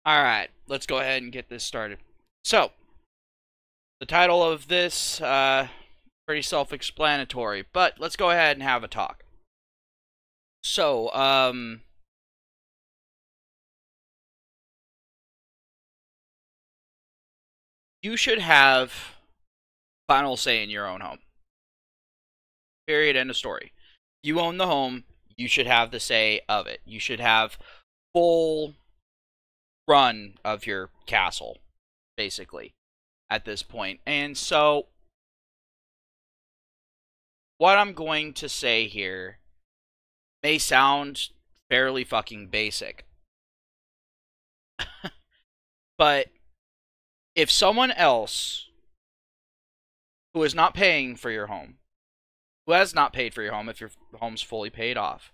Alright, let's go ahead and get this started. So, the title of this, pretty self-explanatory, but let's go ahead and have a talk. So, you should have final say in your own home. Period, end of story. You own the home, you should have the say of it. You should have full run of your castle, basically, at this point. And so, what I'm going to say here may sound fairly fucking basic. But if someone else who is not paying for your home, who has not paid for your home if your home's fully paid off,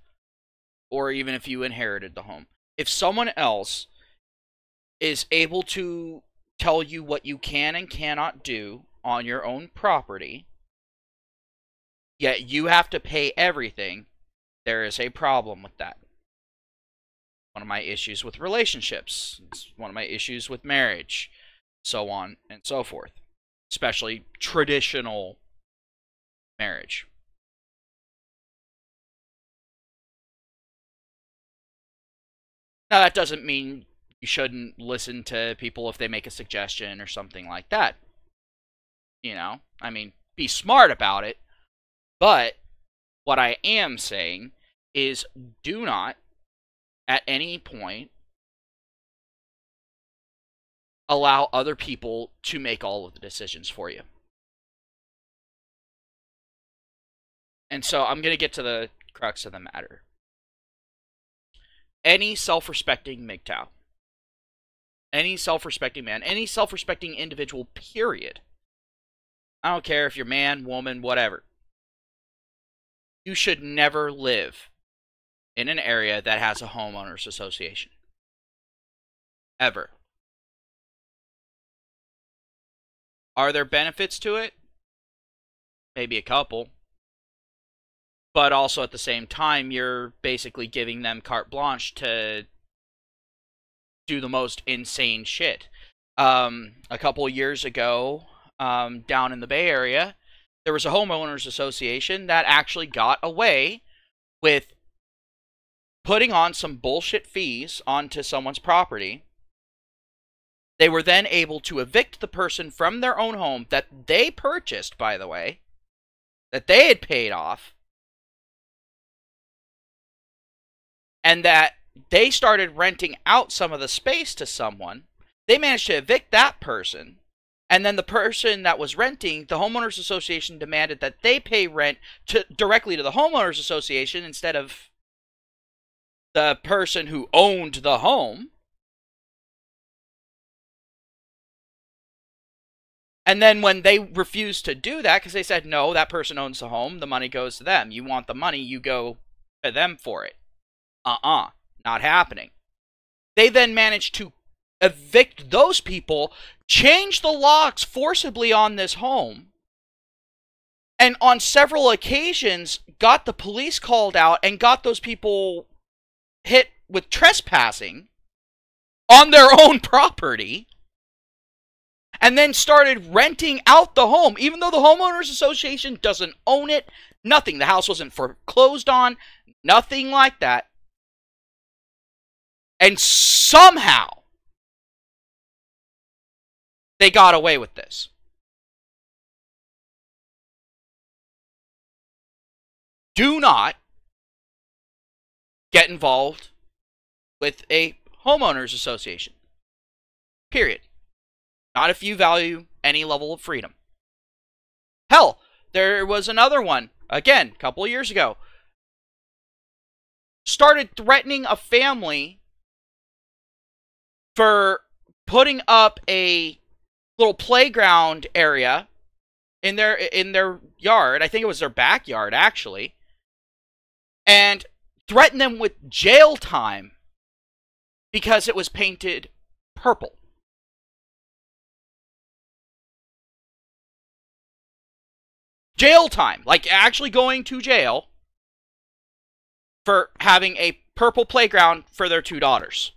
or even if you inherited the home, if someone else is able to tell you what you can and cannot do on your own property, yet you have to pay everything, there is a problem with that. One of my issues with relationships, it's one of my issues with marriage, so on and so forth. Especially traditional marriage. Now, that doesn't mean you shouldn't listen to people if they make a suggestion or something like that. You know, I mean, be smart about it. But what I am saying is do not, at any point, allow other people to make all of the decisions for you. And so I'm going to get to the crux of the matter. Any self-respecting MGTOW, any self-respecting man, any self-respecting individual, period. I don't care if you're man, woman, whatever. You should never live in an area that has a homeowners association. Ever. Are there benefits to it? Maybe a couple. But also at the same time, you're basically giving them carte blanche to do the most insane shit. A couple years ago, down in the Bay Area, there was a homeowners association that actually got away with putting on some bullshit fees onto someone's property. They were then able to evict the person from their own home that they purchased, by the way, that they had paid off, and that they started renting out some of the space to someone. They managed to evict that person, and then the person that was renting, the homeowners association demanded that they pay rent directly to the homeowners association instead of the person who owned the home. And then when they refused to do that, because they said, no, that person owns the home, the money goes to them. You want the money, you go to them for it. Not happening. They then managed to evict those people, change the locks forcibly on this home, and on several occasions got the police called out and got those people hit with trespassing on their own property, and then started renting out the home, even though the homeowners association doesn't own it, nothing. The house wasn't foreclosed on, nothing like that. And somehow, they got away with this. Do not get involved with a homeowners association. Period. Not if you value any level of freedom. Hell, there was another one, again, a couple of years ago. Started threatening a family for putting up a little playground area in their yard. I think it was their backyard, actually. And threatened them with jail time because it was painted purple. Jail time. Like, actually going to jail for having a purple playground for their two daughters.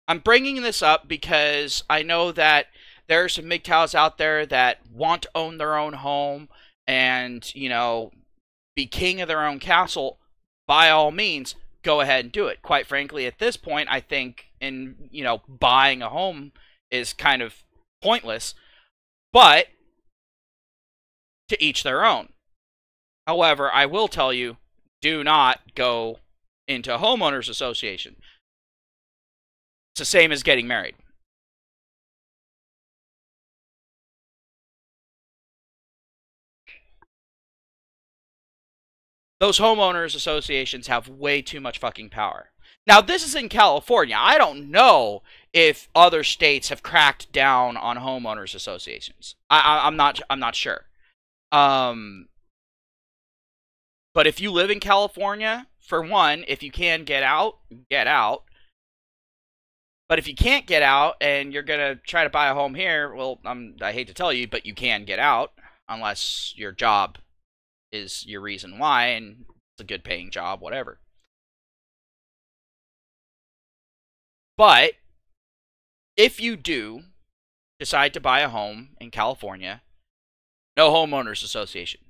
I'm bringing this up because I know that there are some MGTOWs out there that want to own their own home and, you know, be king of their own castle. By all means, go ahead and do it. Quite frankly, at this point, I think buying a home is kind of pointless, but to each their own. However, I will tell you, do not go into a homeowners association. It's the same as getting married. Those homeowners associations have way too much fucking power. Now, this is in California. I don't know if other states have cracked down on homeowners associations. I'm not sure. But if you live in California, for one, if you can get out, get out. But if you can't get out and you're going to try to buy a home here, well, I hate to tell you, but you can get out unless your job is your reason why, and it's a good paying job, whatever. But if you do decide to buy a home in California, no homeowners association.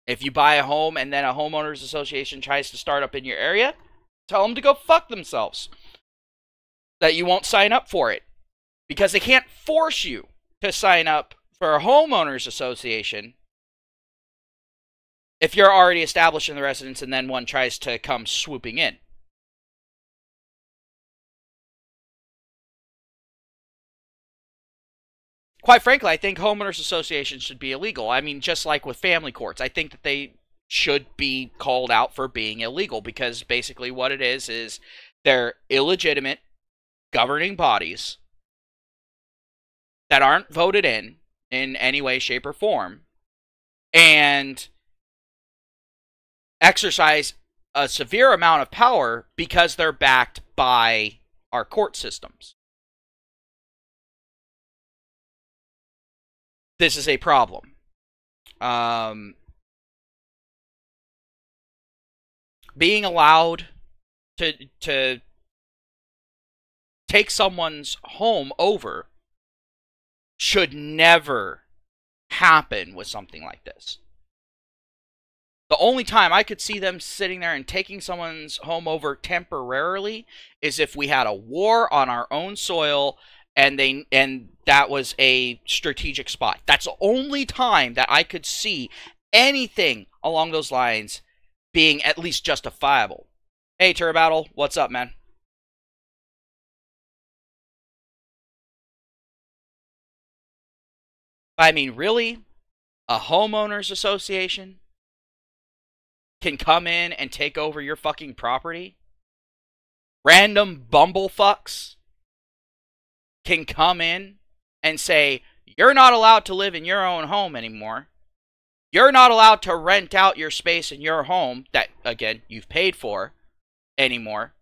If you buy a home and then a homeowners association tries to start up in your area, tell them to go fuck themselves. That you won't sign up for it. Because they can't force you to sign up for a homeowners association if you're already established in the residence and then one tries to come swooping in. Quite frankly, I think homeowners associations should be illegal. I mean, just like with family courts, I think that they should be called out for being illegal, because basically what it is they're illegitimate governing bodies that aren't voted in any way, shape, or form, and exercise a severe amount of power because they're backed by our court systems. This is a problem. Being allowed to take someone's home over should never happen with something like this. The only time I could see them sitting there and taking someone's home over temporarily is if we had a war on our own soil and that was a strategic spot. That's the only time that I could see anything along those lines being at least justifiable. Hey, Turbattle, what's up, man? I mean, really? A homeowners association can come in and take over your fucking property? Random bumblefucks can come in and say, you're not allowed to live in your own home anymore. You're not allowed to rent out your space in your home that, again, you've paid for anymore.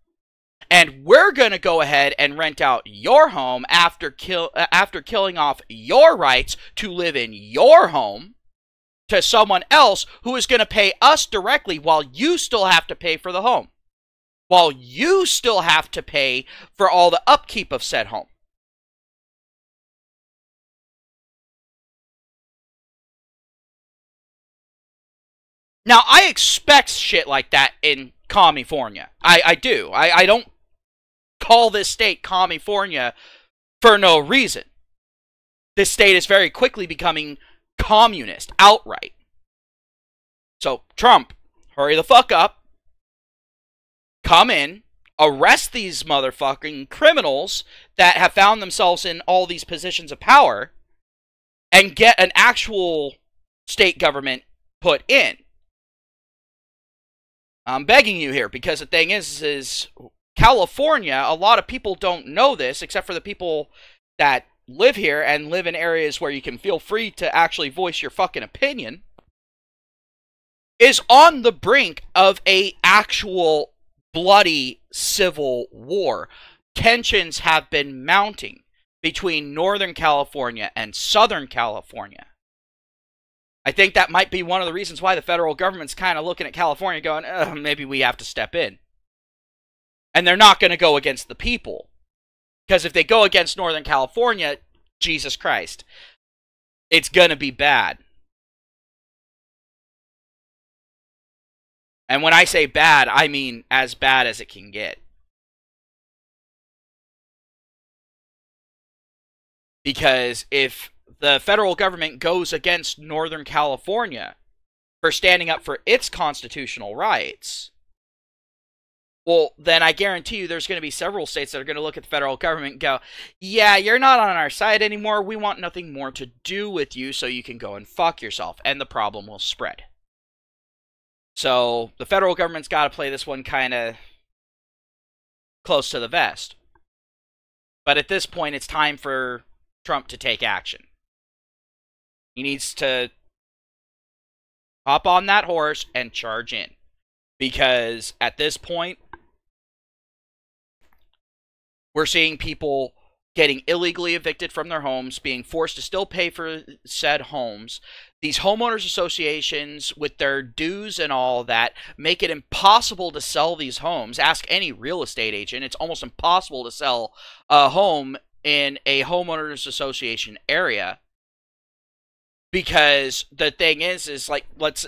And we're going to go ahead and rent out your home after killing off your rights to live in your home to someone else who is going to pay us directly while you still have to pay for the home. While you still have to pay for all the upkeep of said home. Now, I expect shit like that in California. I do. I don't call this state California for no reason. This state is very quickly becoming communist outright. So, Trump, hurry the fuck up. Come in. Arrest these motherfucking criminals that have found themselves in all these positions of power. And get an actual state government put in. I'm begging you here, because the thing is California, a lot of people don't know this, except for the people that live here and live in areas where you can feel free to actually voice your fucking opinion, is on the brink of a actual bloody civil war. Tensions have been mounting between Northern California and Southern California. I think that might be one of the reasons why the federal government's kind of looking at California going, maybe we have to step in. And they're not going to go against the people. Because if they go against Northern California, Jesus Christ, it's going to be bad. And when I say bad, I mean as bad as it can get. Because if the federal government goes against Northern California for standing up for its constitutional rights, well, then I guarantee you there's going to be several states that are going to look at the federal government and go, yeah, you're not on our side anymore. We want nothing more to do with you, so you can go and fuck yourself. And the problem will spread. So the federal government's got to play this one kind of close to the vest. But at this point, it's time for Trump to take action. He needs to hop on that horse and charge in. Because at this point, we're seeing people getting illegally evicted from their homes, being forced to still pay for said homes. These homeowners associations, with their dues and all that, make it impossible to sell these homes. Ask any real estate agent. It's almost impossible to sell a home in a homeowners association area. Because the thing is like, let's,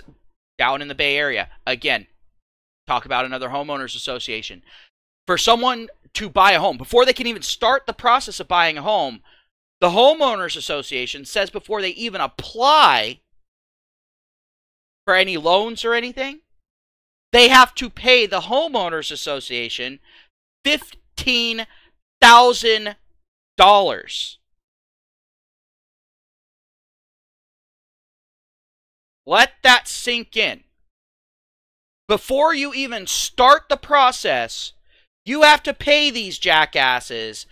down in the Bay Area, again, talk about another homeowners association. For someone to buy a home, before they can even start the process of buying a home, the homeowners association says before they even apply for any loans or anything, they have to pay the homeowners association $15,000. Let that sink in. Before you even start the process, you have to pay these jackasses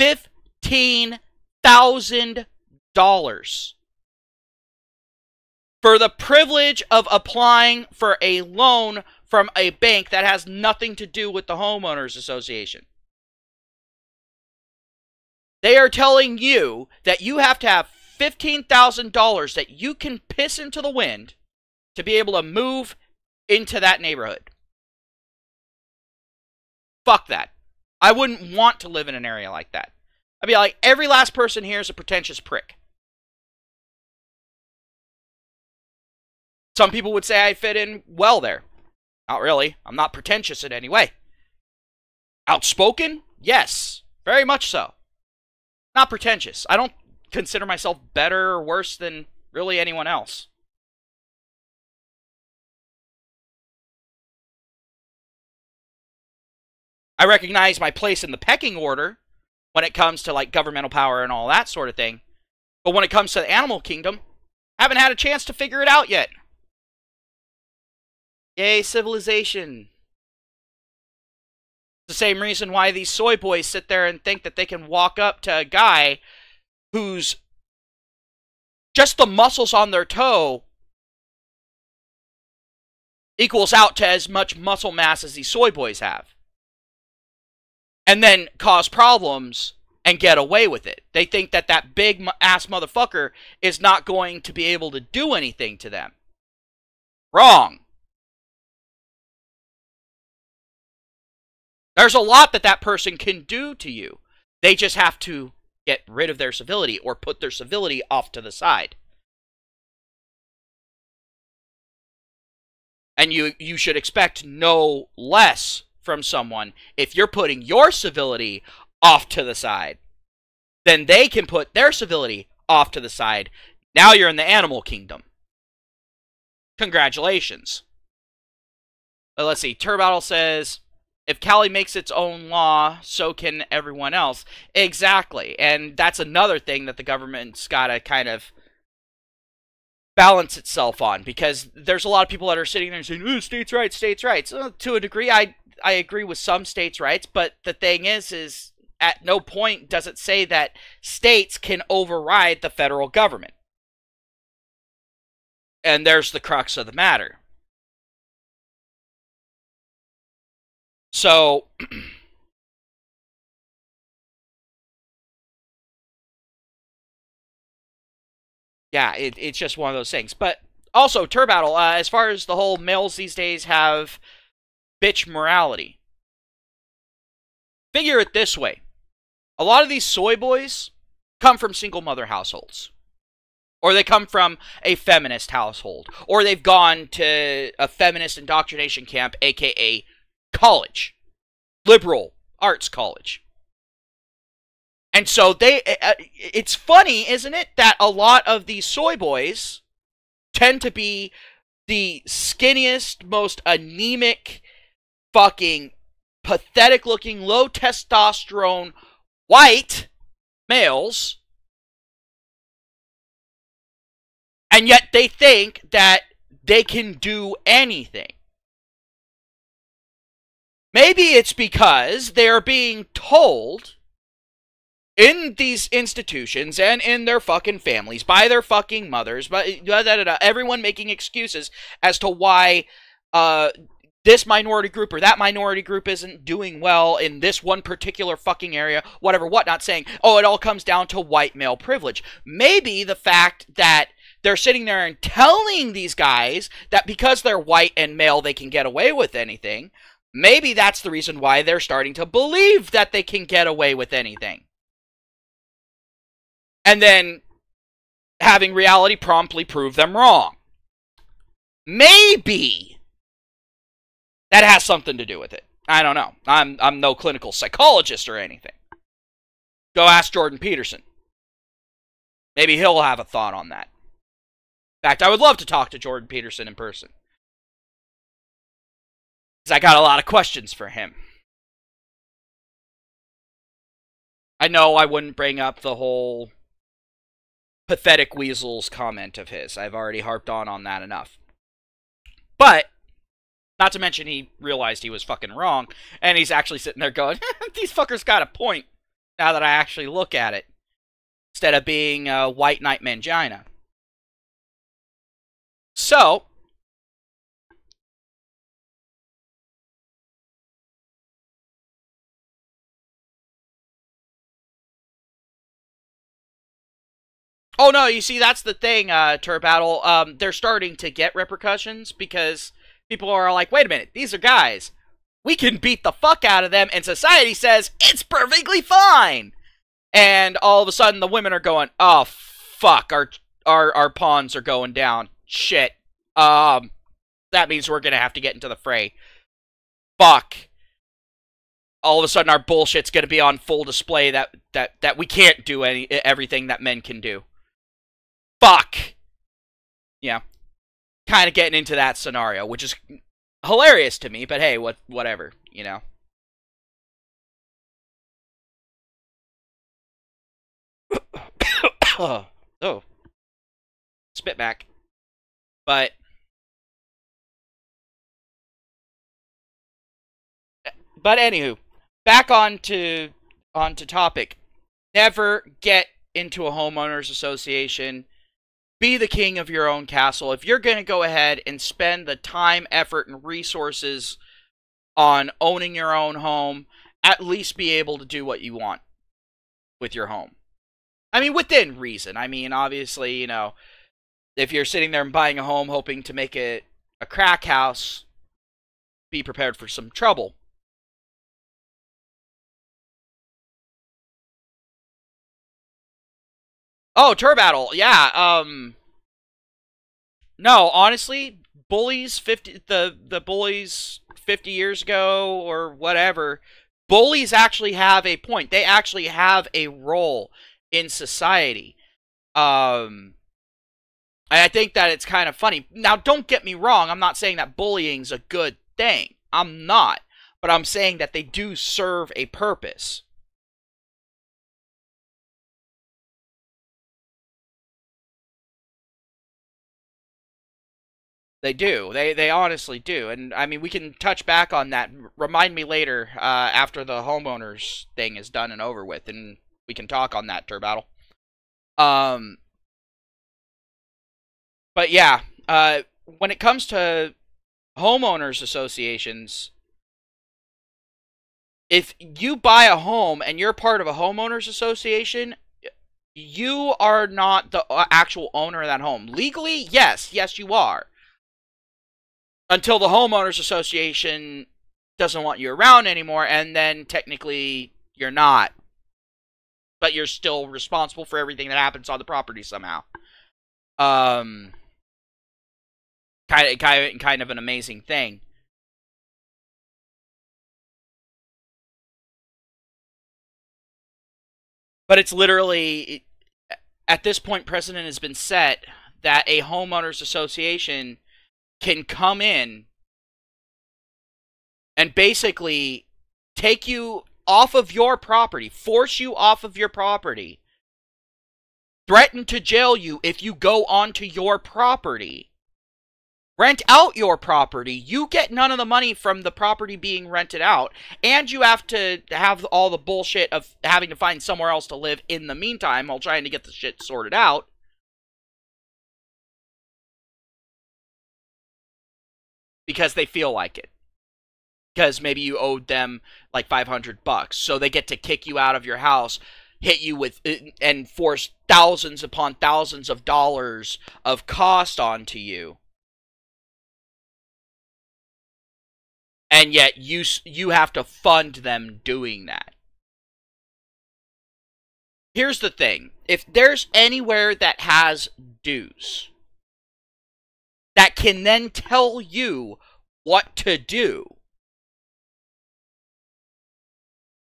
$15,000 for the privilege of applying for a loan from a bank that has nothing to do with the homeowners association. They are telling you that you have to have $15,000 that you can piss into the wind to be able to move into that neighborhood. Fuck that. I wouldn't want to live in an area like that. I'd be like, every last person here is a pretentious prick. Some people would say I fit in well there. Not really. I'm not pretentious in any way. Outspoken? Yes. Very much so. Not pretentious. I don't consider myself better or worse than really anyone else. I recognize my place in the pecking order when it comes to like governmental power and all that sort of thing. But when it comes to the animal kingdom, I haven't had a chance to figure it out yet. Yay, civilization. It's the same reason why these soy boys sit there and think that they can walk up to a guy who's just the muscles on their toe equals out to as much muscle mass as these soy boys have. And then cause problems and get away with it. They think that that big ass motherfucker is not going to be able to do anything to them. Wrong. There's a lot that that person can do to you. They just have to get rid of their civility or put their civility off to the side. And you should expect no less from someone if you're putting your civility off to the side. Then they can put their civility off to the side. Now you're in the animal kingdom. Congratulations. But let's see. Turbattle says, if Cali makes its own law, so can everyone else. Exactly. And that's another thing that the government's got to kind of balance itself on. Because there's a lot of people that are sitting there and saying, oh, states' rights, states' rights. To a degree, I agree with some states' rights. But the thing is at no point does it say that states can override the federal government. And there's the crux of the matter. So, yeah, it's just one of those things. But also, Turbattle, as far as the whole males these days have bitch morality, figure it this way. A lot of these soy boys come from single mother households. Or they come from a feminist household. Or they've gone to a feminist indoctrination camp, aka college. Liberal arts college. And so it's funny, isn't it, that a lot of these soy boys tend to be the skinniest, most anemic, fucking pathetic-looking, low-testosterone white males, and yet they think that they can do anything. Maybe it's because they're being told in these institutions and in their fucking families, by their fucking mothers, everyone making excuses as to why this minority group or that minority group isn't doing well in this one particular fucking area, whatever, whatnot, saying, oh, it all comes down to white male privilege. Maybe the fact that they're sitting there and telling these guys that because they're white and male, they can get away with anything, maybe that's the reason why they're starting to believe that they can get away with anything. And then having reality promptly prove them wrong. Maybe that has something to do with it. I don't know. I'm no clinical psychologist or anything. Go ask Jordan Peterson. Maybe he'll have a thought on that. In fact, I would love to talk to Jordan Peterson in person. Because I got a lot of questions for him. I know I wouldn't bring up the whole pathetic weasels comment of his. I've already harped on that enough. But, not to mention he realized he was fucking wrong, and he's actually sitting there going, these fuckers got a point, now that I actually look at it, instead of being a white knight mangina. So, oh no, you see, that's the thing, Turbattle. They're starting to get repercussions because people are like, wait a minute, these are guys. We can beat the fuck out of them, and society says it's perfectly fine. And all of a sudden, the women are going, oh, fuck, our pawns are going down. Shit. That means we're gonna have to get into the fray. Fuck. All of a sudden, our bullshit's gonna be on full display that we can't do everything that men can do. Fuck. Yeah. Kind of getting into that scenario, which is hilarious to me, but hey, whatever, you know. Oh. Spit back. But anywho, back onto topic. Never get into a homeowners association. Be the king of your own castle. If you're going to go ahead and spend the time, effort, and resources on owning your own home, at least be able to do what you want with your home. I mean, within reason. I mean, obviously, you know, if you're sitting there and buying a home hoping to make it a crack house, be prepared for some trouble. Oh, Turbattle, yeah, no, honestly, bullies, the bullies 50 years ago, or whatever, bullies actually have a point. They actually have a role in society. I think that it's kind of funny. Now, don't get me wrong, I'm not saying that bullying's a good thing. I'm not. But I'm saying that they do serve a purpose. They do. They honestly do. And, I mean, we can touch back on that. Remind me later, after the homeowners thing is done and over with, and we can talk on that, Turbattle. But, yeah, when it comes to homeowners associations, if you buy a home and you're part of a homeowners association, you are not the actual owner of that home. Legally, yes, you are. Until the homeowners association doesn't want you around anymore, and then technically you're not but you're still responsible for everything that happens on the property somehow. Kind of an amazing thing. But it's literally, at this point, precedent has been set that a homeowners association can come in and basically take you off of your property, force you off of your property, threaten to jail you if you go onto your property, rent out your property. You get none of the money from the property being rented out, and you have to have all the bullshit of having to find somewhere else to live in the meantime while trying to get the shit sorted out. Because they feel like it. Because maybe you owed them like $500, so they get to kick you out of your house, hit you with, and force thousands upon thousands of dollars of cost onto you. And yet you have to fund them doing that. Here's the thing. If there's anywhere that has dues that can then tell you what to do,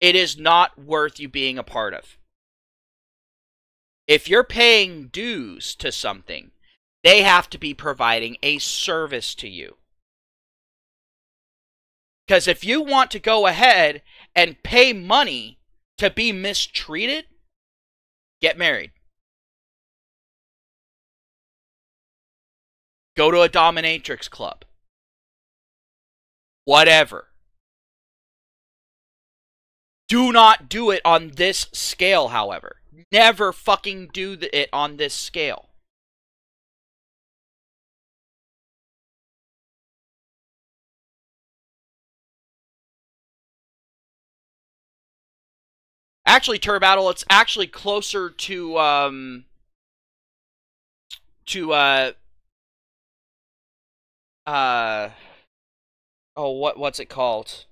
it is not worth you being a part of. If you're paying dues to something, they have to be providing a service to you. Because if you want to go ahead and pay money to be mistreated, get married. Go to a dominatrix club. Whatever. Do not do it on this scale, however. Never fucking do it on this scale. Actually, Turbattle, it's actually closer to what's it called?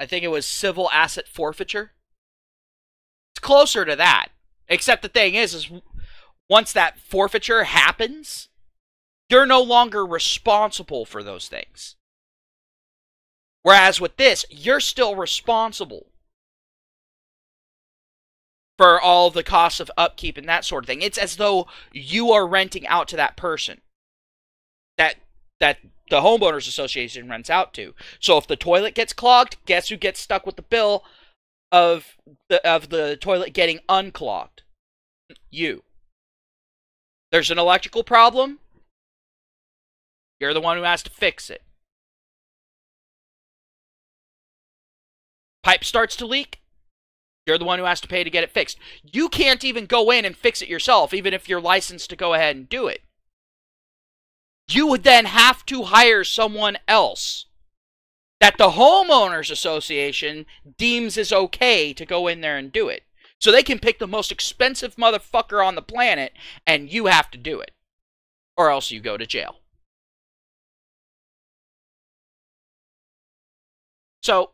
I think it was civil asset forfeiture. It's closer to that. Except the thing is once that forfeiture happens, you're no longer responsible for those things. Whereas with this, you're still responsible for all the costs of upkeep and that sort of thing. It's as though you are renting out to that person that the homeowners association rents out to. So if the toilet gets clogged, guess who gets stuck with the bill of the toilet getting unclogged? You. There's an electrical problem, you're the one who has to fix it. Pipe starts to leak, you're the one who has to pay to get it fixed. You can't even go in and fix it yourself, even if you're licensed to go ahead and do it. You would then have to hire someone else that the homeowners association deems is okay to go in there and do it. So they can pick the most expensive motherfucker on the planet, and you have to do it. Or else you go to jail. So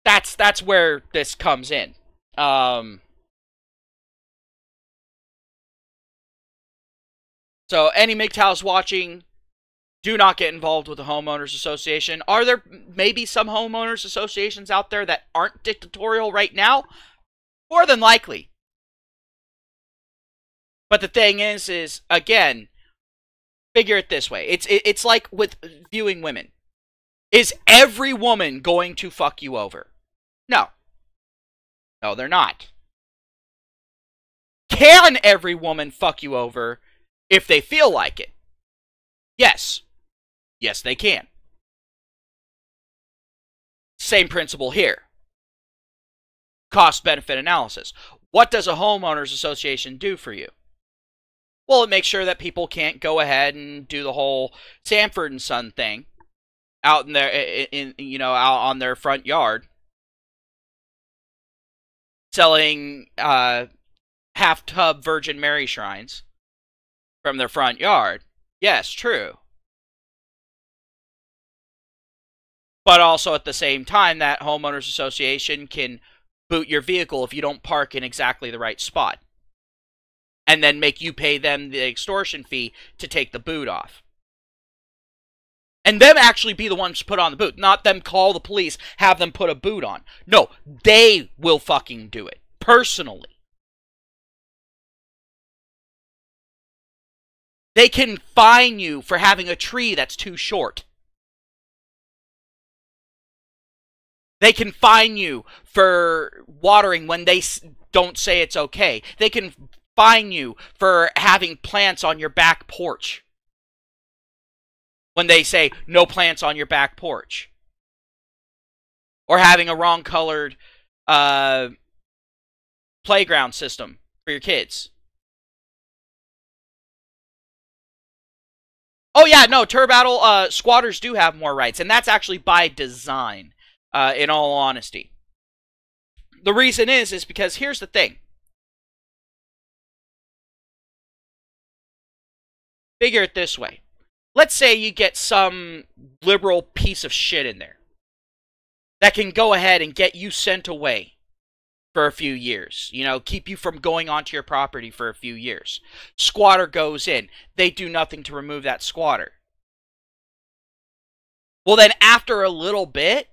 that's where this comes in. So any MGTOWs watching, do not get involved with the homeowners association. Are there maybe some homeowners associations out there that aren't dictatorial right now? More than likely. But the thing is again, figure it this way. It's like with viewing women. Is every woman going to fuck you over? No. No, they're not. Can every woman fuck you over if they feel like it? Yes. Yes, they can. Same principle here. Cost-benefit analysis. What does a homeowners association do for you? Well, it makes sure that people can't go ahead and do the whole Sanford and Son thing out in their out on their front yard, selling half-tub Virgin Mary shrines from their front yard. Yes, true. But also at the same time, that homeowners association can boot your vehicle if you don't park in exactly the right spot. And then make you pay them the extortion fee to take the boot off. And them actually be the ones to put on the boot. Not them call the police, have them put a boot on. No, they will fucking do it. Personally. They can fine you for having a tree that's too short. They can fine you for watering when they don't say it's okay. They can fine you for having plants on your back porch when they say no plants on your back porch. Or having a wrong colored playground system for your kids. Oh yeah, no, Turbattle, squatters do have more rights, and that's actually by design, in all honesty. The reason is because here's the thing. Figure it this way. Let's say you get some liberal piece of shit in there that can go ahead and get you sent away for a few years. You know, keep you from going onto your property for a few years. Squatter goes in. They do nothing to remove that squatter. Well, then after a little bit,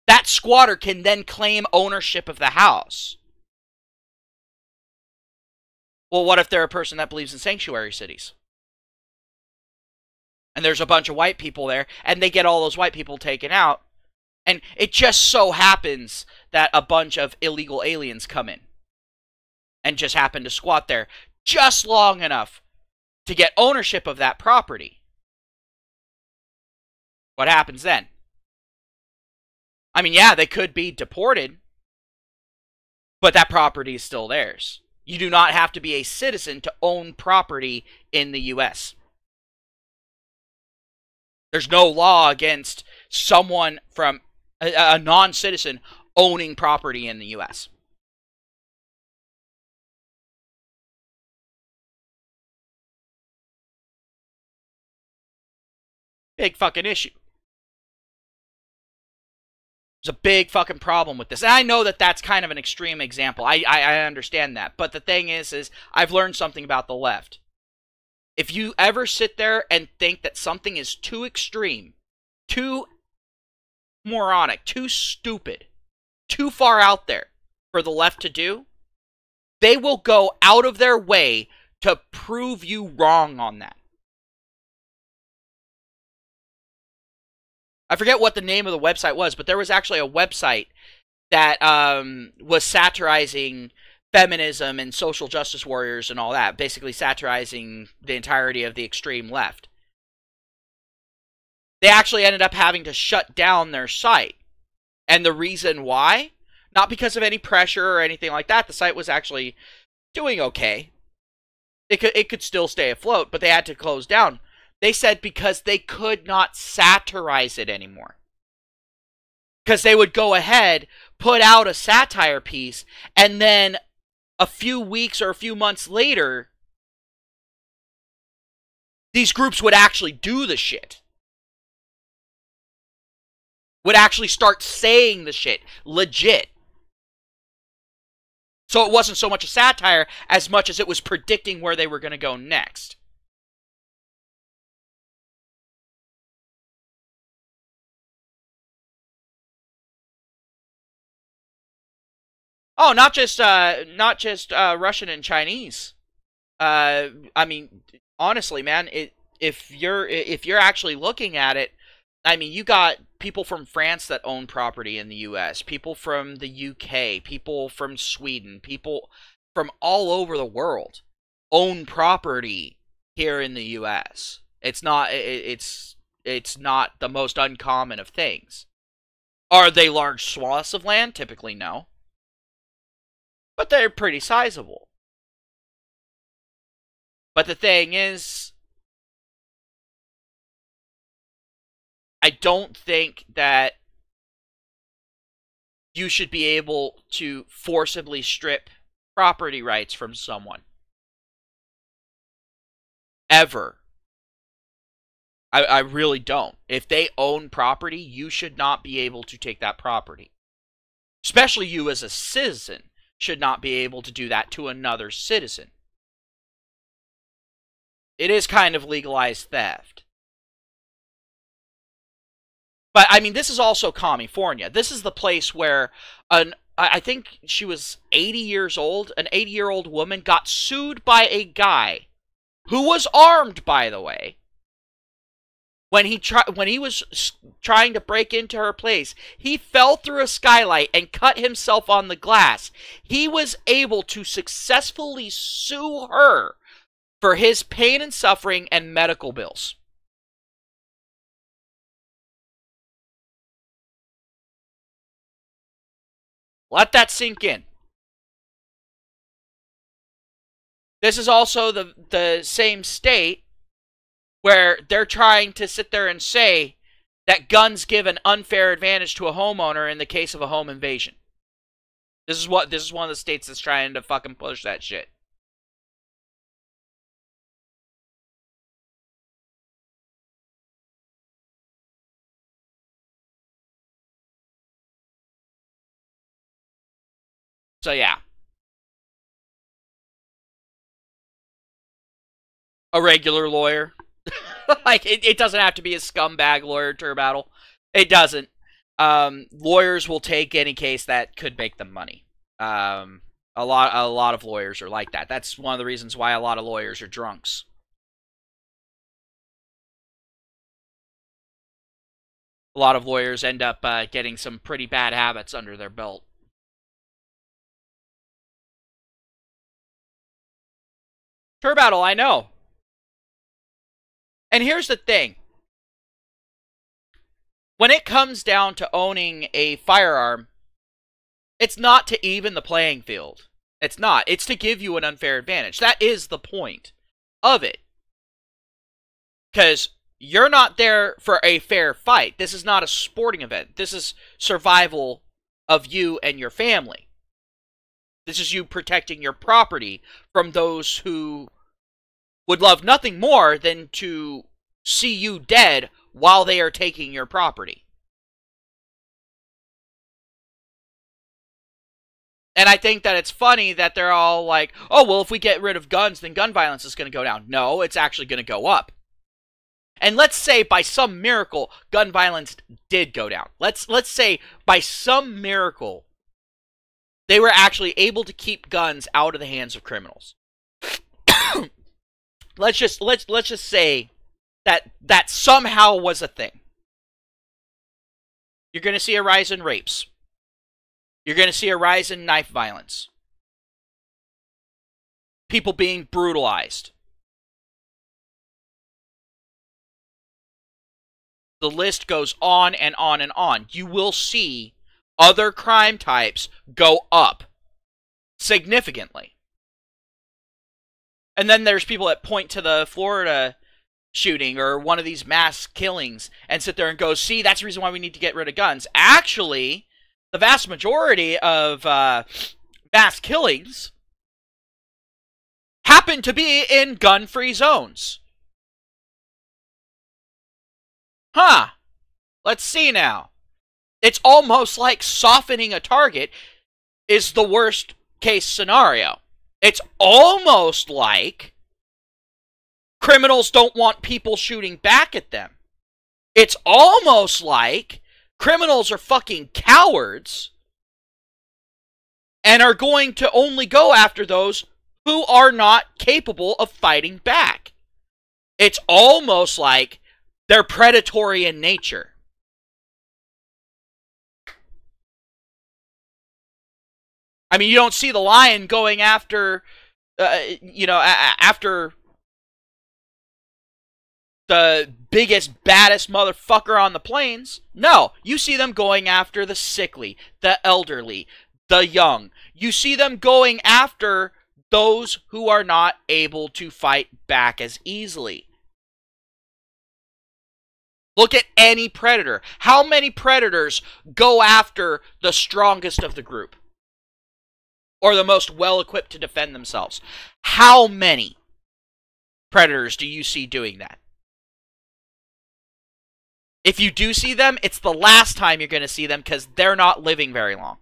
that squatter can then claim ownership of the house. Well, what if they're a person that believes in sanctuary cities? And there's a bunch of white people there, and they get all those white people taken out. And it just so happens that a bunch of illegal aliens come in and just happen to squat there just long enough to get ownership of that property. What happens then? I mean, yeah, they could be deported, but that property is still theirs. You do not have to be a citizen to own property in the U.S. There's no law against someone from a non-citizen owning property in the U.S. Big fucking issue. There's a big fucking problem with this. And I know that that's kind of an extreme example. I understand that. But the thing is I've learned something about the left. If you ever sit there and think that something is too extreme, too moronic, too stupid, too far out there for the left to do, they will go out of their way to prove you wrong on that. I forget what the name of the website was, but there was actually a website that was satirizing feminism and social justice warriors and all that, basically satirizing the entirety of the extreme left. They actually ended up having to shut down their site. And the reason why? Not because of any pressure or anything like that. The site was actually doing okay. It could still stay afloat, but they had to close down. They said because they could not satirize it anymore. Because they would go ahead, put out a satire piece, and then a few weeks or a few months later, these groups would actually do the shit. Would actually start saying the shit. Legit. So it wasn't so much a satire as much as it was predicting where they were going to go next. Oh, not just Russian and Chinese. I mean, honestly, man, if you're actually looking at it, I mean, you got people from France that own property in the U.S., people from the U.K., people from Sweden, people from all over the world own property here in the U.S. It's not the most uncommon of things. Are they large swaths of land? Typically, no. But they're pretty sizable. But the thing is, I don't think that you should be able to forcibly strip property rights from someone. Ever. I really don't. If they own property, you should not be able to take that property. Especially you as a citizen should not be able to do that to another citizen. It is kind of legalized theft. But, I mean, this is also California. This is the place where I think she was 80 years old. An 80-year-old woman got sued by a guy who was armed, by the way. When he was trying to break into her place, he fell through a skylight and cut himself on the glass. He was able to successfully sue her for his pain and suffering and medical bills. Let that sink in. This is also the same state where they're trying to sit there and say that guns give an unfair advantage to a homeowner in the case of a home invasion. This is one of the states that's trying to fucking push that shit. So yeah. A regular lawyer. Like, it doesn't have to be a scumbag lawyer, Turbattle. It doesn't. Lawyers will take any case that could make them money. A lot of lawyers are like that. That's one of the reasons why a lot of lawyers are drunks. A lot of lawyers end up getting some pretty bad habits under their belt. Turbattle, I know. And here's the thing. When it comes down to owning a firearm, it's not to even the playing field. It's not. It's to give you an unfair advantage. That is the point of it. Because you're not there for a fair fight. This is not a sporting event. This is survival of you and your family. This is you protecting your property from those who would love nothing more than to see you dead while they are taking your property. And I think that it's funny that they're all like, oh, well, if we get rid of guns, then gun violence is going to go down. No, it's actually going to go up. And let's say by some miracle, gun violence did go down. Let's say by some miracle, they were actually able to keep guns out of the hands of criminals. Let's just say that somehow was a thing. You're going to see a rise in rapes. You're going to see a rise in knife violence. People being brutalized. The list goes on and on and on. You will see other crime types go up significantly. And then there's people that point to the Florida shooting or one of these mass killings and sit there and go, see, that's the reason why we need to get rid of guns. Actually, the vast majority of mass killings happen to be in gun-free zones. Huh. Let's see now. It's almost like softening a target is the worst case scenario. It's almost like criminals don't want people shooting back at them. It's almost like criminals are fucking cowards and are going to only go after those who are not capable of fighting back. It's almost like they're predatory in nature. I mean, you don't see the lion going after, after the biggest, baddest motherfucker on the plains. No, you see them going after the sickly, the elderly, the young. You see them going after those who are not able to fight back as easily. Look at any predator. How many predators go after the strongest of the group? Or the most well-equipped to defend themselves? How many predators do you see doing that? If you do see them, it's the last time you're going to see them because they're not living very long.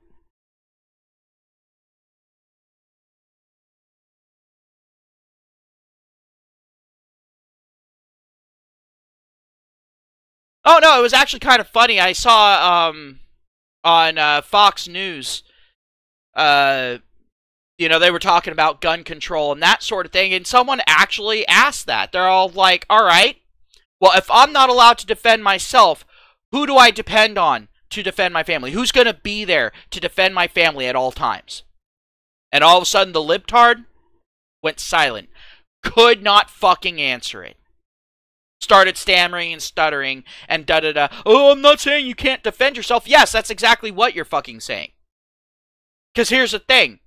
Oh, no, it was actually kind of funny. I saw on Fox News, you know, they were talking about gun control and that sort of thing, and someone actually asked that. They're all like, all right, well, if I'm not allowed to defend myself, who do I depend on to defend my family? Who's going to be there to defend my family at all times? And all of a sudden, the libtard went silent. Could not fucking answer it. Started stammering and stuttering and da-da-da. Oh, I'm not saying you can't defend yourself. Yes, that's exactly what you're fucking saying. Because here's the thing.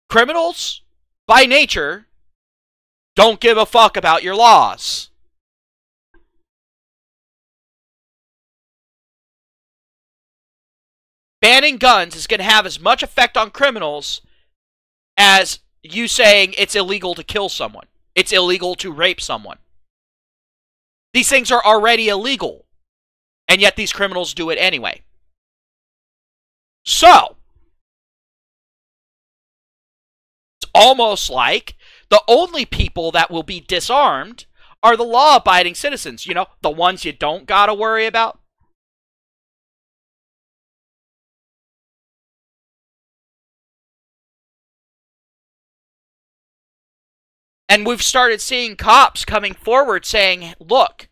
Criminals, by nature, don't give a fuck about your laws. Banning guns is going to have as much effect on criminals as you saying it's illegal to kill someone. It's illegal to rape someone. These things are already illegal, and yet these criminals do it anyway. So, it's almost like the only people that will be disarmed are the law-abiding citizens. You know, the ones you don't gotta worry about. And we've started seeing cops coming forward saying, look,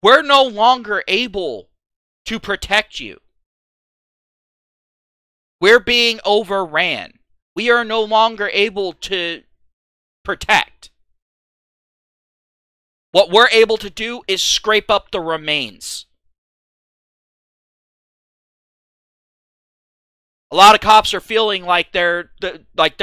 we're no longer able to protect you. We're being overran. We are no longer able to protect. What we're able to do is scrape up the remains. A lot of cops are feeling like they're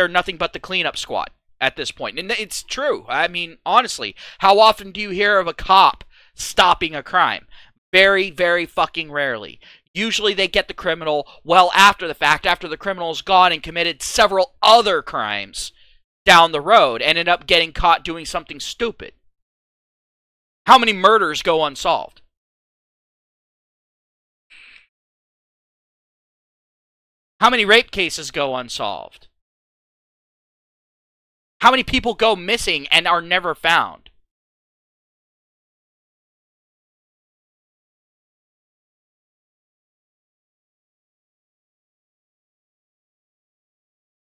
nothing but the cleanup squad at this point. And it's true. I mean, honestly, how often do you hear of a cop stopping a crime? Very, very fucking rarely. Usually they get the criminal well after the fact, after the criminal's gone and committed several other crimes down the road and end up getting caught doing something stupid. How many murders go unsolved? How many rape cases go unsolved? How many people go missing and are never found?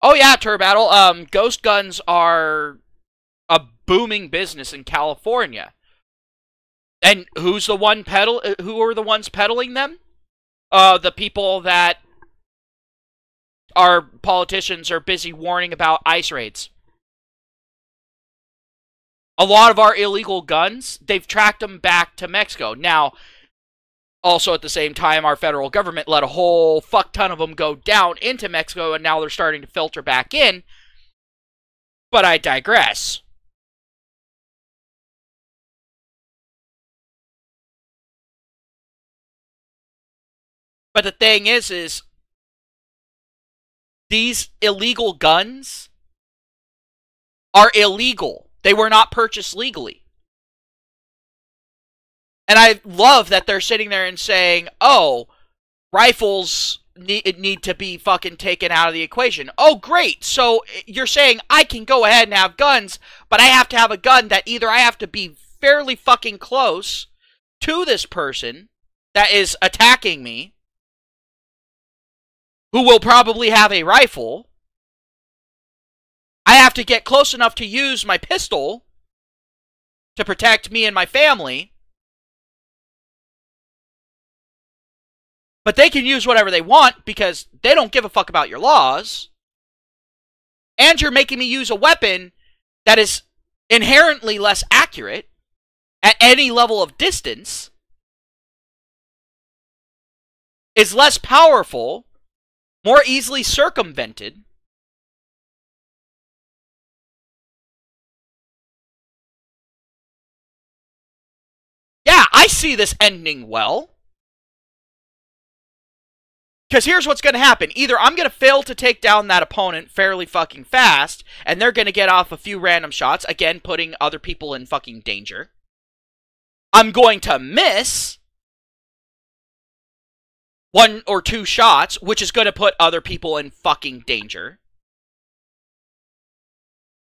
Oh yeah, Turbattle. Ghost guns are a booming business in California. And who's the one who are the ones peddling them? The people that our politicians are busy warning about ICE raids. A lot of our illegal guns, they've tracked them back to Mexico. Now, also at the same time, our federal government let a whole fuck ton of them go down into Mexico, and now they're starting to filter back in. But I digress. But the thing is these illegal guns are illegal. They were not purchased legally. And I love that they're sitting there and saying, oh, rifles need to be fucking taken out of the equation. Oh, great. So you're saying I can go ahead and have guns, but I have to have a gun that either I have to be fairly fucking close to this person that is attacking me, who will probably have a rifle. I have to get close enough to use my pistol to protect me and my family. But they can use whatever they want because they don't give a fuck about your laws. And you're making me use a weapon that is inherently less accurate at any level of distance, is less powerful, more easily circumvented. Yeah, I see this ending well. Because here's what's going to happen. Either I'm going to fail to take down that opponent fairly fucking fast, and they're going to get off a few random shots, again, putting other people in fucking danger. I'm going to miss, 1 or 2 shots, which is going to put other people in fucking danger.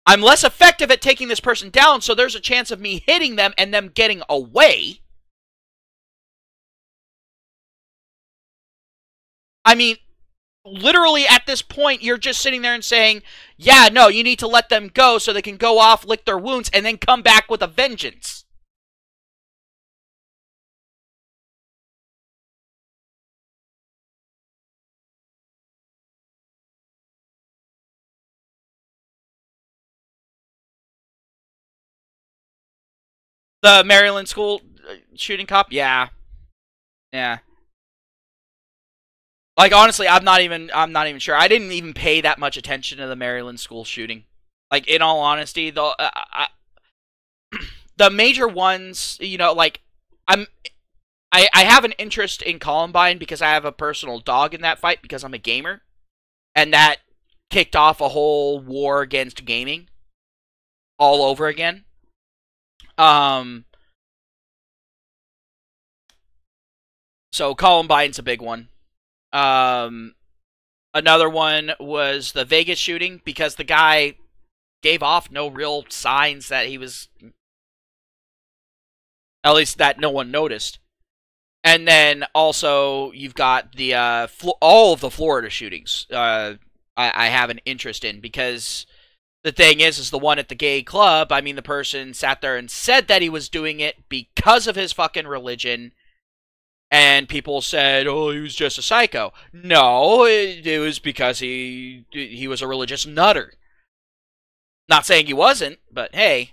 I'm less effective at taking this person down, so there's a chance of me hitting them and them getting away. I mean, literally at this point, you're just sitting there and saying, yeah, no, you need to let them go so they can go off, lick their wounds, and then come back with a vengeance. The Maryland school shooting cop? Yeah. Yeah. Like, honestly, I'm not even sure. I didn't even pay that much attention to the Maryland school shooting. Like, in all honesty, the major ones, you know, like, I have an interest in Columbine because I have a personal dog in that fight because I'm a gamer. And that kicked off a whole war against gaming all over again. So Columbine's a big one. Another one was the Vegas shooting because the guy gave off no real signs that he was, at least that no one noticed. And then also you've got the all of the Florida shootings. I have an interest in because the thing is the one at the gay club, I mean, the person sat there and said that he was doing it because of his fucking religion, and people said, oh, he was just a psycho. No, it was because he was a religious nutter. Not saying he wasn't, but hey.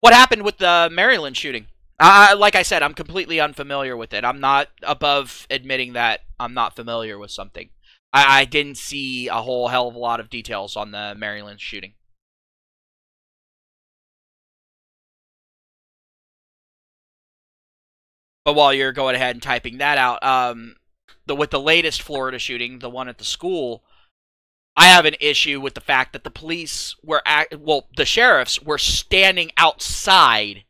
What happened with the Maryland shooting? Like I said, I'm completely unfamiliar with it. I'm not above admitting that I'm not familiar with something. I didn't see a whole hell of a lot of details on the Maryland shooting. But while you're going ahead and typing that out, with the latest Florida shooting, the one at the school, I have an issue with the fact that the police were, the sheriffs were standing outside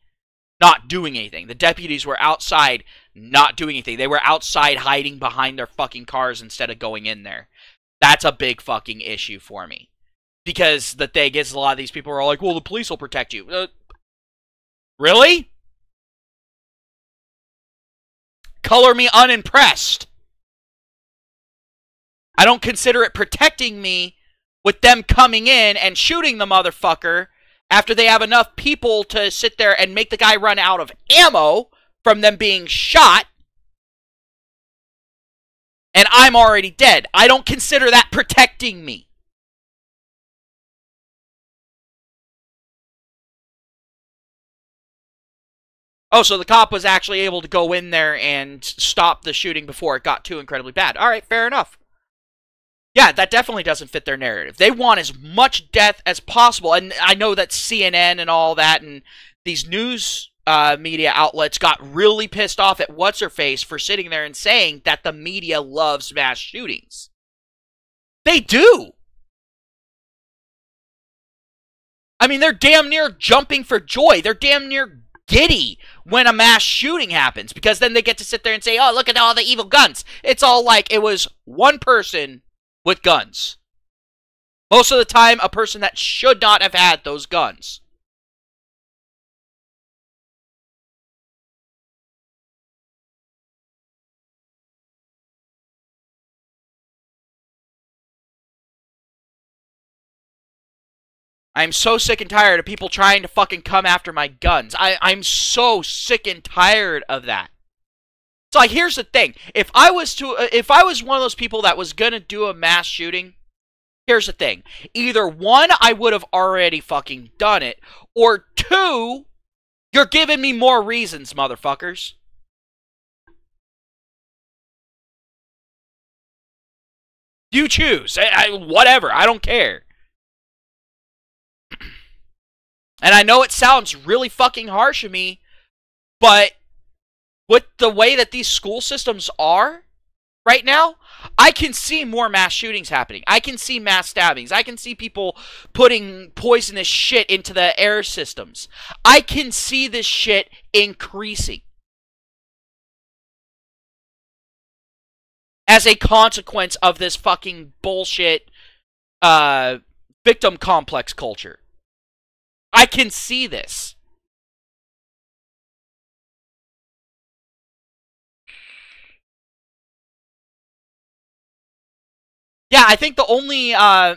not doing anything. The deputies were outside not doing anything. They were outside hiding behind their fucking cars instead of going in there. That's a big fucking issue for me. Because the thing is, a lot of these people are all like, well, the police will protect you. Really? Color me unimpressed. I don't consider it protecting me with them coming in and shooting the motherfucker after they have enough people to sit there and make the guy run out of ammo from them being shot. And I'm already dead. I don't consider that protecting me. Oh, so the cop was actually able to go in there and stop the shooting before it got too incredibly bad. All right, fair enough. Yeah, that definitely doesn't fit their narrative. They want as much death as possible. And I know that CNN and all that and these news media outlets got really pissed off at What's-Her-Face for sitting there and saying that the media loves mass shootings. They do. I mean, they're damn near jumping for joy. They're damn near giddy when a mass shooting happens because then they get to sit there and say, oh, look at all the evil guns. It's all like it was one person with guns. Most of the time, a person that should not have had those guns. I'm so sick and tired of people trying to fucking come after my guns. I'm so sick and tired of that. So like, here's the thing. If I was one of those people that was gonna do a mass shooting, here's the thing. Either one, I would have already fucking done it, or two, you're giving me more reasons, motherfuckers. You choose. Whatever. I don't care. And I know it sounds really fucking harsh of me, but with the way that these school systems are right now, I can see more mass shootings happening. I can see mass stabbings. I can see people putting poisonous shit into the air systems. I can see this shit increasing as a consequence of this fucking bullshit victim complex culture. I can see this. Yeah, I think the only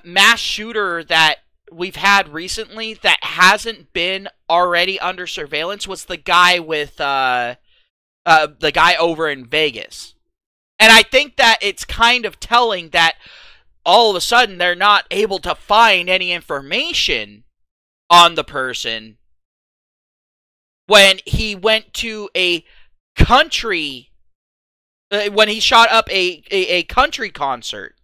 mass shooter that we've had recently that hasn't been already under surveillance was the guy with the guy over in Vegas. And I think that it's kind of telling that all of a sudden they're not able to find any information on the person when he went to a country, when he shot up a country concert.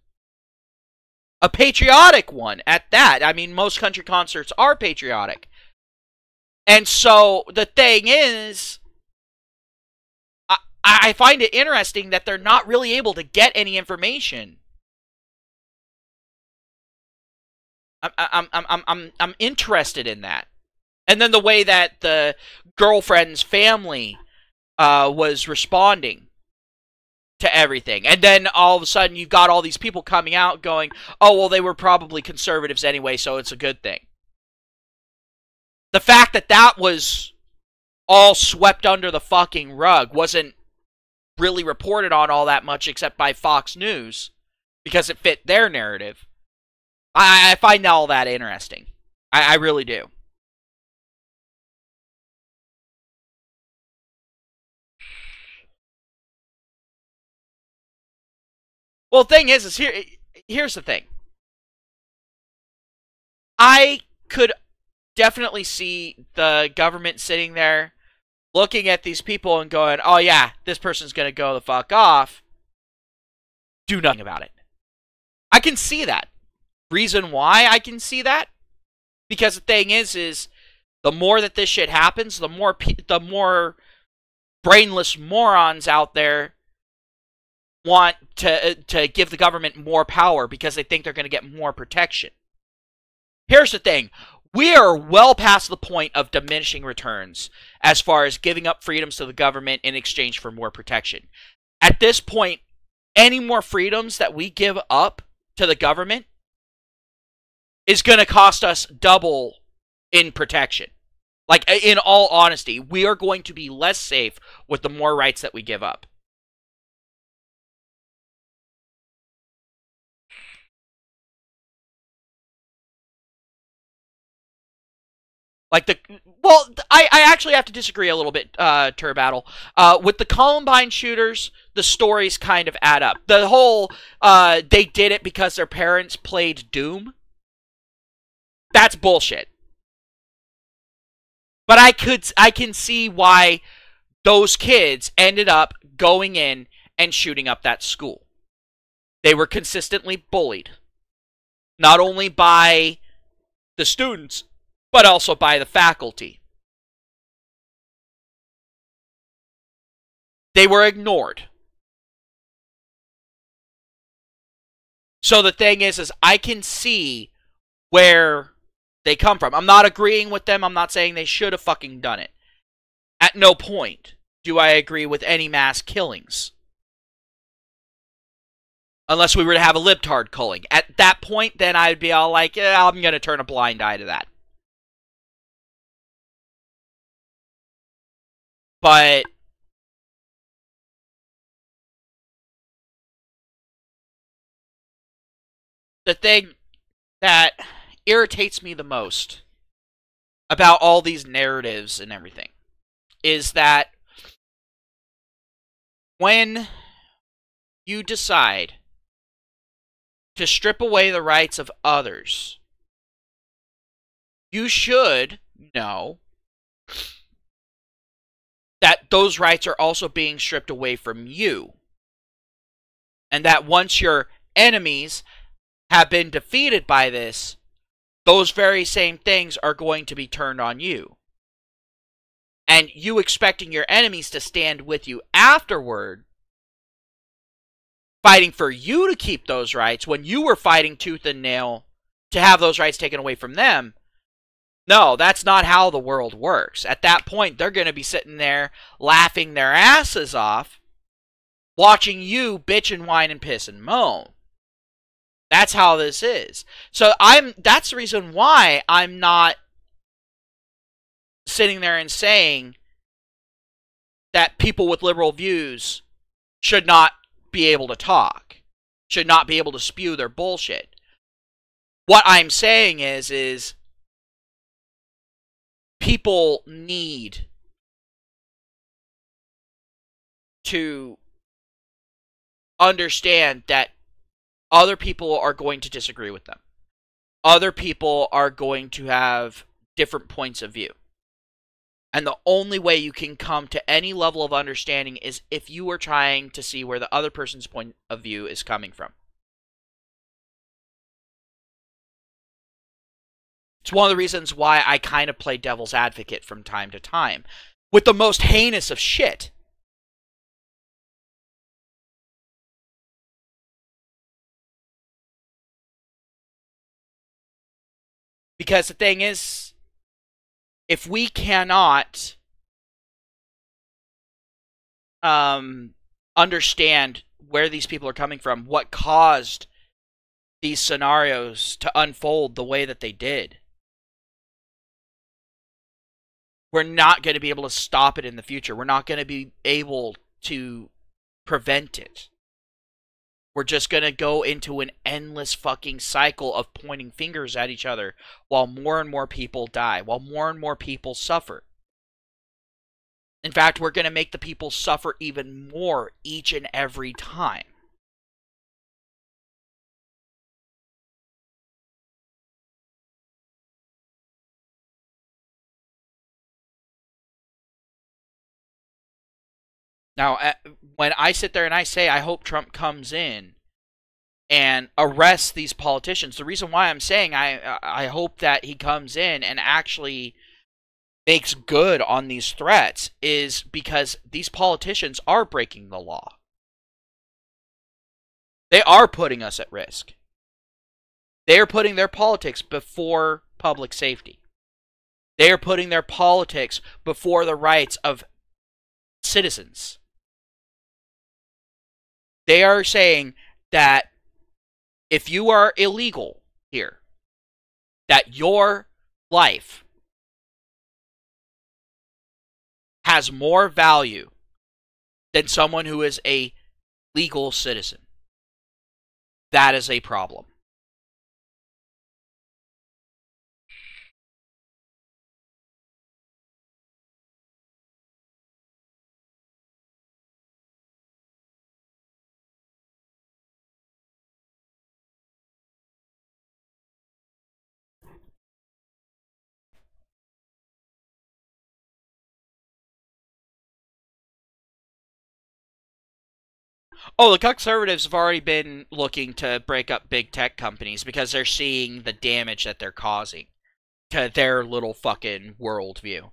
A patriotic one at that. I mean, most country concerts are patriotic. And so the thing is, I find it interesting that they're not really able to get any information. I'm interested in that. And then the way that the girlfriend's family was responding to everything. And then all of a sudden you've got all these people coming out going, oh, well, they were probably conservatives anyway, so it's a good thing. The fact that that was all swept under the fucking rug wasn't really reported on all that much except by Fox News because it fit their narrative. I find all that interesting. I really do. Well, the thing is here's the thing. I could definitely see the government sitting there looking at these people and going, oh yeah, this person's going to go the fuck off. Do nothing about it. I can see that. Reason why I can see that? Because the thing is the more that this shit happens, the more brainless morons out there want to give the government more power because they think they're going to get more protection. Here's the thing. We are well past the point of diminishing returns as far as giving up freedoms to the government in exchange for more protection. At this point, any more freedoms that we give up to the government is going to cost us double in protection. Like, in all honesty, we are going to be less safe with the more rights that we give up. Like I actually have to disagree a little bit, Turbattle. With the Columbine shooters, the stories kind of add up. The whole, they did it because their parents played Doom. That's bullshit. But I can see why those kids ended up going in and shooting up that school. They were consistently bullied. Not only by the students, but also by the faculty. They were ignored. So the thing is I can see where they come from. I'm not agreeing with them. I'm not saying they should have fucking done it. At no point do I agree with any mass killings. Unless we were to have a libtard culling. At that point, then I'd be all like, yeah, I'm going to turn a blind eye to that. But the thing that irritates me the most about all these narratives and everything is that when you decide to strip away the rights of others, you should know that those rights are also being stripped away from you. And that once your enemies have been defeated by this, those very same things are going to be turned on you. And you expecting your enemies to stand with you afterward fighting for you to keep those rights when you were fighting tooth and nail to have those rights taken away from them. No, that's not how the world works. At that point, they're going to be sitting there laughing their asses off, watching you bitch and whine and piss and moan. That's how this is. So that's the reason why I'm not sitting there and saying that people with liberal views should not be able to talk, should not be able to spew their bullshit. What I'm saying is people need to understand that other people are going to disagree with them. Other people are going to have different points of view. And the only way you can come to any level of understanding is if you are trying to see where the other person's point of view is coming from. It's one of the reasons why I kind of play devil's advocate from time to time, with the most heinous of shit. Because the thing is, if we cannot understand where these people are coming from, what caused these scenarios to unfold the way that they did, we're not going to be able to stop it in the future. We're not going to be able to prevent it. We're just going to go into an endless fucking cycle of pointing fingers at each other while more and more people die, while more and more people suffer. In fact, we're going to make the people suffer even more each and every time. Now, when I sit there and I say I hope Trump comes in and arrests these politicians, the reason why I'm saying I hope that he comes in and actually makes good on these threats is because these politicians are breaking the law. They are putting us at risk. They are putting their politics before public safety. They are putting their politics before the rights of citizens. They are saying that if you are illegal here, that your life has more value than someone who is a legal citizen. That is a problem. Oh, the conservatives have already been looking to break up big tech companies because they're seeing the damage that they're causing to their little fucking worldview.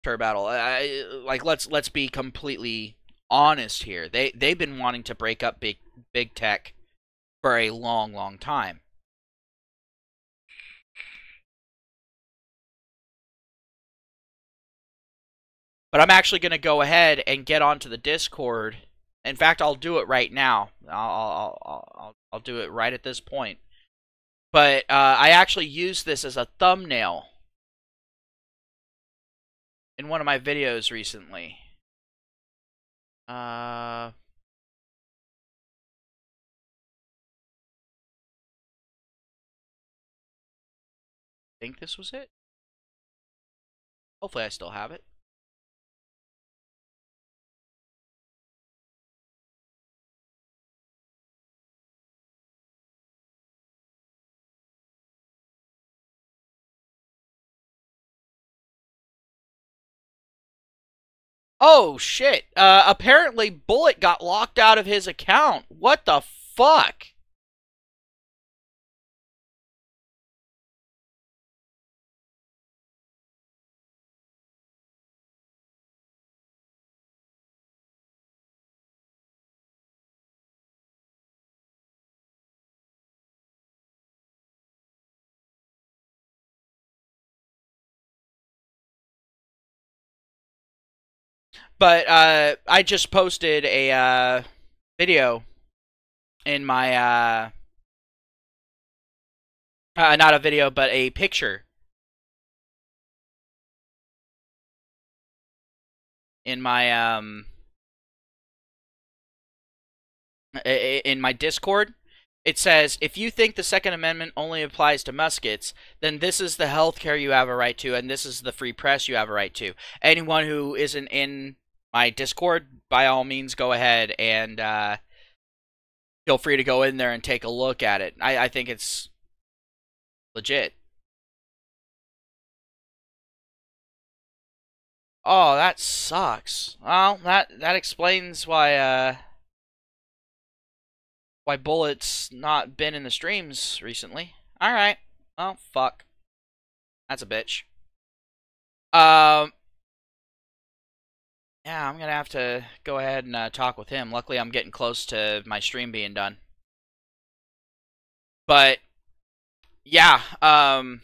Battle. Like let's be completely honest here. They've been wanting to break up big tech for a long time. But I'm actually going to go ahead and get onto the Discord. In fact, I'll do it right now. I'll do it right at this point. But I actually used this as a thumbnail in one of my videos recently. I think this was it. Hopefully I still have it. Oh, shit. Apparently Bullet got locked out of his account. What the fuck? but I just posted a video in my not a video, but a picture in my Discord. It says, if you think the Second Amendment only applies to muskets, then this is the healthcare you have a right to, and this is the free press you have a right to. Anyone who isn't in my Discord, by all means, go ahead and feel free to go in there and take a look at it. I think it's legit. Oh, that sucks. Well, that explains why Bullet's not been in the streams recently. Alright. Well, fuck. That's a bitch. Yeah, I'm gonna have to go ahead and talk with him. Luckily, I'm getting close to my stream being done. But, yeah, no,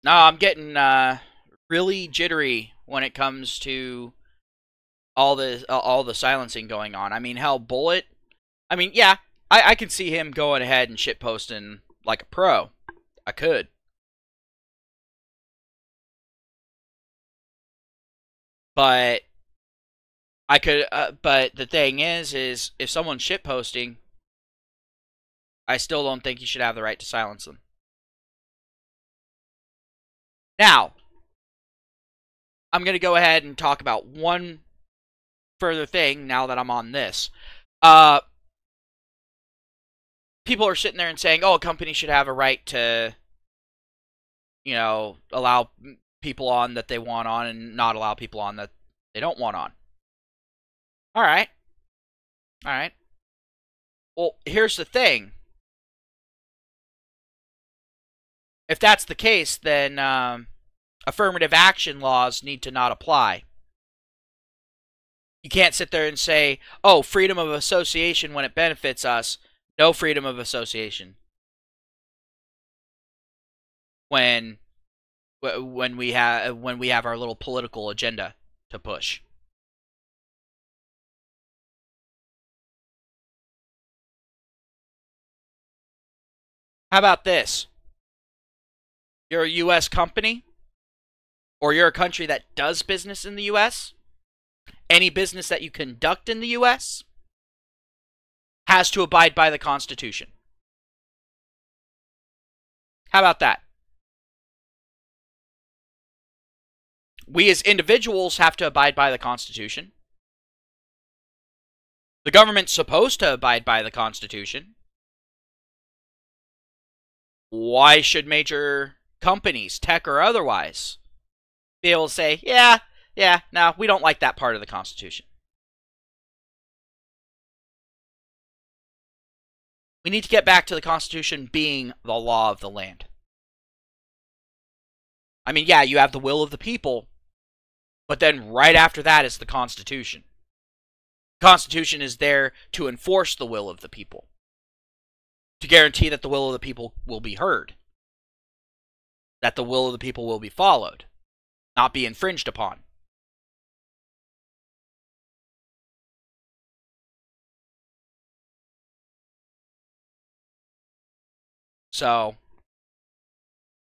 I'm getting really jittery when it comes to all the silencing going on. I mean, hell, Bullet. I mean, yeah, I can see him going ahead and shitposting like a pro. I could. But I could. But the thing is if someone's shitposting, I still don't think you should have the right to silence them. Now, I'm going to go ahead and talk about one further thing now that I'm on this. People are sitting there and saying, oh, a company should have a right to, you know, allow people on that they want on and not allow people on that they don't want on. Alright. Alright. Well, here's the thing. If that's the case, then affirmative action laws need to not apply. You can't sit there and say, oh, freedom of association when it benefits us, no freedom of association when we have our little political agenda to push. How about this? You're a U.S. company, or you're a country that does business in the U.S., any business that you conduct in the U.S. has to abide by the Constitution. How about that? We as individuals have to abide by the Constitution. The government's supposed to abide by the Constitution. Why should major companies, tech or otherwise, be able to say, yeah, no, we don't like that part of the Constitution? We need to get back to the Constitution being the law of the land. I mean, yeah, you have the will of the people, but then right after that is the Constitution. The Constitution is there to enforce the will of the people, to guarantee that the will of the people will be heard, that the will of the people will be followed, not be infringed upon. So,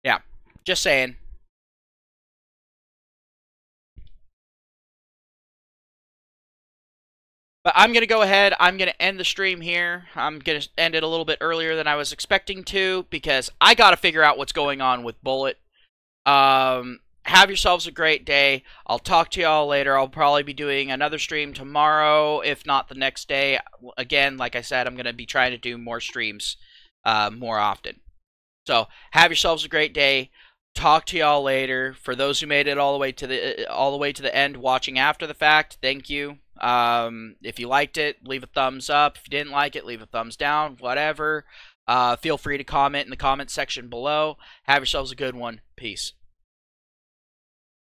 yeah, just saying. But I'm going to go ahead, I'm going to end the stream here. I'm going to end it a little bit earlier than I was expecting to, because I got to figure out what's going on with Bullet. Have yourselves a great day. I'll talk to y'all later. I'll probably be doing another stream tomorrow, if not the next day. Again, like I said, I'm going to be trying to do more streams more often. So, have yourselves a great day. Talk to y'all later. For those who made it all the way to the end, watching after the fact, thank you. If you liked it, leave a thumbs up. If you didn't like it, leave a thumbs down. Whatever. Feel free to comment in the comment section below. Have yourselves a good one. Peace.